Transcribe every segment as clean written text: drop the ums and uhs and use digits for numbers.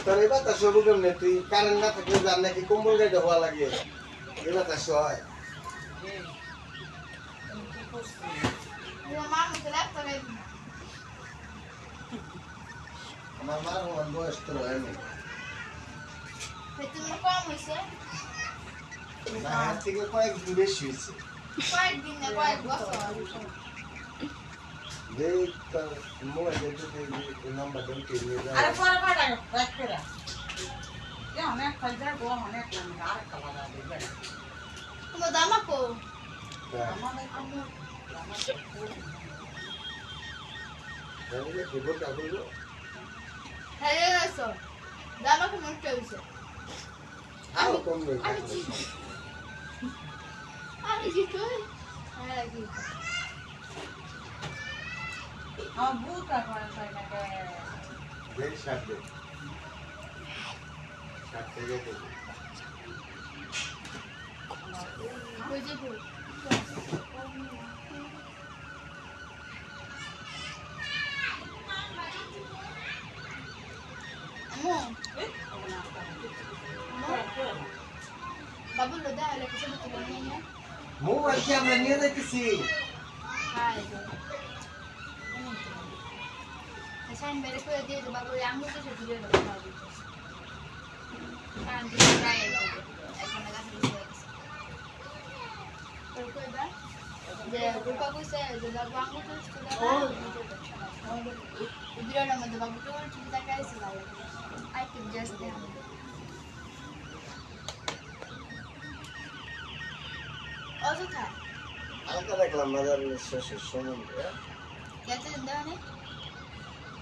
তোর এই বাতাস হবো কেমনে? তুই কারেন্ট না থাকলে যার নাকি কম্বল গাইতে হওয়া লাগে, এই বাতাস হয়। আমার মার আমার বয়স তো হয়নি, কম হয়েছে না হাত থেকে কয়েকদিন বেশি হয়েছে। কয়েকদিন না কয়েক বছর যেই তোর মোবাইলের যদি নাম্বারটা উঠে নিয়ে যায়। আরে পরে পাঠাই রাখ করে এ অনেক খাইছে গো অনেক না আর খাওয়া দাওয়া দিবে তোমার দামাকো আমাদের আমার জানিলে খবরটা বলবো। হ্যাঁ এসো দামাকো নষ্ট হয়েছে আরো কম নেই, আমি কি কই হ্যাঁ কি আমার বুটা করে সাইনাকে বেশ সাথে সাথে যেতে কই যে কই আমো বাবু লোদা আলে কিছু তো বলনি না মোবাইল কি আমরা নিয়ে যাইতেছি? হাই সাইন বেরে করে দিয়ে দেব বাবু আঙ্গুল তো ছুটি দিয়ে দেব বাবু কারণ দিন ট্রাই করব এখন না গাছ দিতে তো কইবা যে রূপা কইছে যে বাবু আঙ্গুল তো ছুটি দাও ভিডিওর মধ্যে বাবু তো ছুটি দেখাইছে ভালো আই ক্যান জাস্ট দেম অযথা হালকা দেখলাম বাজার শেষের সম্বন্ধে কেটে দেওয়া নেই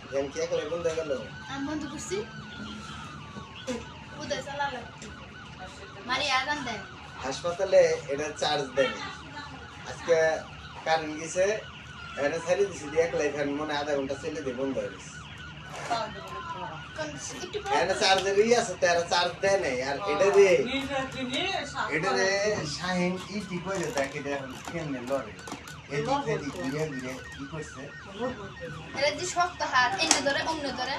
জ্ঞান কি একলাই বন্ধ হয়ে গেল? আমি বন্ধ করছি উদয় চালা লাগছে মারি আগান দেয় হাসপাতালে এটা চার্জ দেয়নি, আজকে কারেন্ট গেছে, এটা ছেড়ে দিছি দিয়ে একলাই ফ্যান মনে আধা ঘন্টা ছেলে দিয়ে বন্ধ হয়ে গেছে। একটু এটা চার্জের ই আছে তো, এটা চার্জ দেয় নাই। আর এটা রে শাহিন ই কি করে দেখে এটা এখন কেমনে লড়ে, এদিক এদিক ঘুরে ঘুরে কি করছে। এটা যে শক্ত হাত এনে ধরে অন্য ধরে